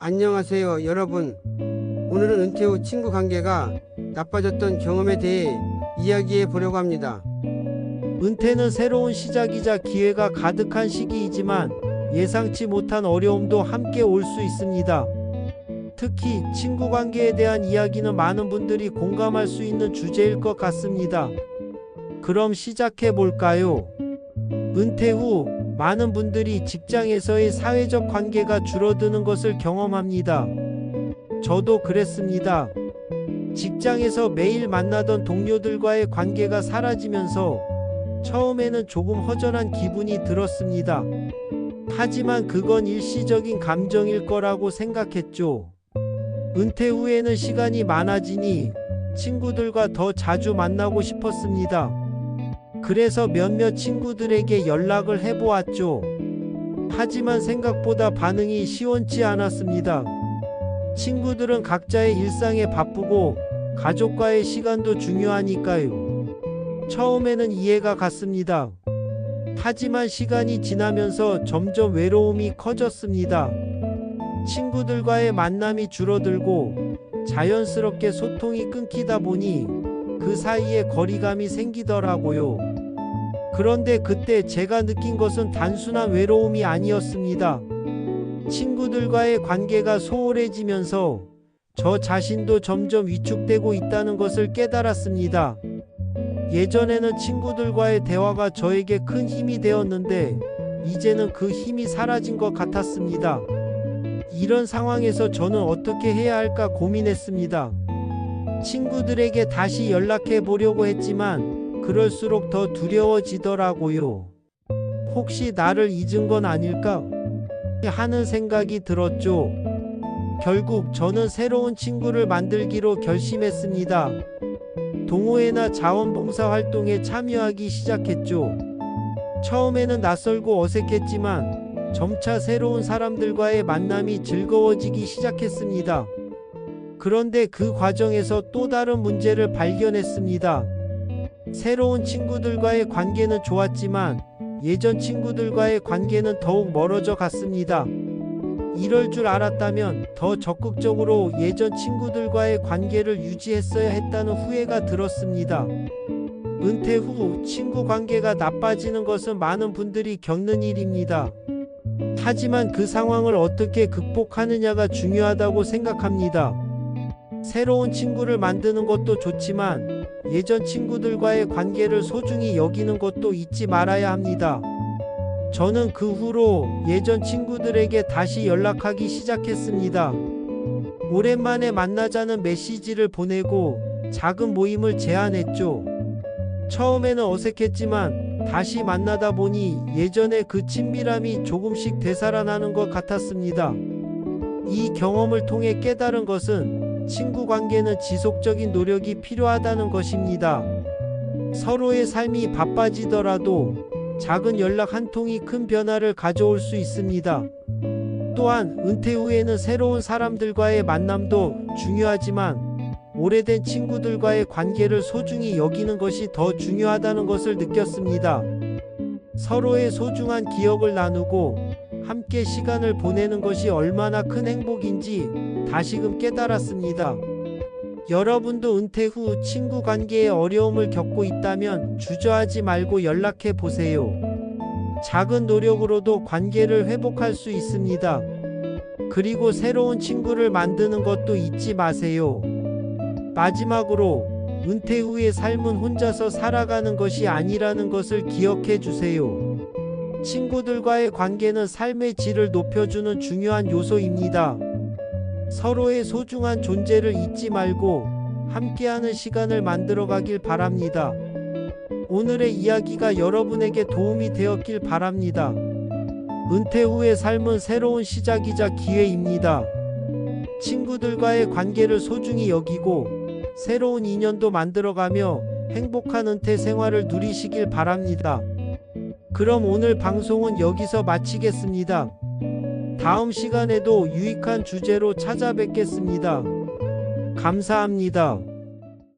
안녕하세요, 여러분. 오늘은 은퇴 후 친구 관계가 나빠졌던 경험에 대해 이야기해 보려고 합니다. 은퇴는 새로운 시작이자 기회가 가득한 시기이지만 예상치 못한 어려움도 함께 올 수 있습니다. 특히 친구 관계에 대한 이야기는 많은 분들이 공감할 수 있는 주제일 것 같습니다. 그럼 시작해 볼까요? 은퇴 후 많은 분들이 직장에서의 사회적 관계가 줄어드는 것을 경험합니다. 저도 그랬습니다. 직장에서 매일 만나던 동료들과의 관계가 사라지면서 처음에는 조금 허전한 기분이 들었습니다. 하지만 그건 일시적인 감정일 거라고 생각했죠. 은퇴 후에는 시간이 많아지니 친구들과 더 자주 만나고 싶었습니다. 그래서 몇몇 친구들에게 연락을 해보았죠. 하지만 생각보다 반응이 시원치 않았습니다. 친구들은 각자의 일상에 바쁘고 가족과의 시간도 중요하니까요. 처음에는 이해가 갔습니다. 하지만 시간이 지나면서 점점 외로움이 커졌습니다. 친구들과의 만남이 줄어들고 자연스럽게 소통이 끊기다 보니 그 사이에 거리감이 생기더라고요. 그런데 그때 제가 느낀 것은 단순한 외로움이 아니었습니다. 친구들과의 관계가 소홀해지면서 저 자신도 점점 위축되고 있다는 것을 깨달았습니다. 예전에는 친구들과의 대화가 저에게 큰 힘이 되었는데 이제는 그 힘이 사라진 것 같았습니다. 이런 상황에서 저는 어떻게 해야 할까 고민했습니다. 친구들에게 다시 연락해 보려고 했지만 그럴수록 더 두려워지더라고요. 혹시 나를 잊은 건 아닐까 하는 생각이 들었죠. 결국 저는 새로운 친구를 만들기로 결심했습니다. 동호회나 자원봉사 활동에 참여하기 시작했죠. 처음에는 낯설고 어색했지만 점차 새로운 사람들과의 만남이 즐거워지기 시작했습니다. 그런데 그 과정에서 또 다른 문제를 발견했습니다. 새로운 친구들과의 관계는 좋았지만 예전 친구들과의 관계는 더욱 멀어져 갔습니다. 이럴 줄 알았다면 더 적극적으로 예전 친구들과의 관계를 유지했어야 했다는 후회가 들었습니다. 은퇴 후 친구 관계가 나빠지는 것은 많은 분들이 겪는 일입니다. 하지만 그 상황을 어떻게 극복하느냐가 중요하다고 생각합니다. 새로운 친구를 만드는 것도 좋지만 예전 친구들과의 관계를 소중히 여기는 것도 잊지 말아야 합니다. 저는 그 후로 예전 친구들에게 다시 연락하기 시작했습니다. 오랜만에 만나자는 메시지를 보내고 작은 모임을 제안했죠. 처음에는 어색했지만 다시 만나다 보니 예전의 그 친밀함이 조금씩 되살아나는 것 같았습니다. 이 경험을 통해 깨달은 것은 친구 관계는 지속적인 노력이 필요하다는 것입니다. 서로의 삶이 바빠지더라도 작은 연락 한 통이 큰 변화를 가져올 수 있습니다. 또한 은퇴 후에는 새로운 사람들과의 만남도 중요하지만 오래된 친구들과의 관계를 소중히 여기는 것이 더 중요하다는 것을 느꼈습니다. 서로의 소중한 기억을 나누고 함께 시간을 보내는 것이 얼마나 큰 행복인지 다시금 깨달았습니다. 여러분도 은퇴 후 친구 관계에 어려움을 겪고 있다면 주저하지 말고 연락해 보세요. 작은 노력으로도 관계를 회복할 수 있습니다. 그리고 새로운 친구를 만드는 것도 잊지 마세요. 마지막으로 은퇴 후의 삶은 혼자서 살아가는 것이 아니라는 것을 기억해 주세요. 친구들과의 관계는 삶의 질을 높여주는 중요한 요소입니다. 서로의 소중한 존재를 잊지 말고 함께하는 시간을 만들어 가길 바랍니다. 오늘의 이야기가 여러분에게 도움이 되었길 바랍니다. 은퇴 후의 삶은 새로운 시작이자 기회입니다. 친구들과의 관계를 소중히 여기고 새로운 인연도 만들어가며 행복한 은퇴 생활을 누리시길 바랍니다. 그럼 오늘 방송은 여기서 마치겠습니다. 다음 시간에도 유익한 주제로 찾아뵙겠습니다. 감사합니다.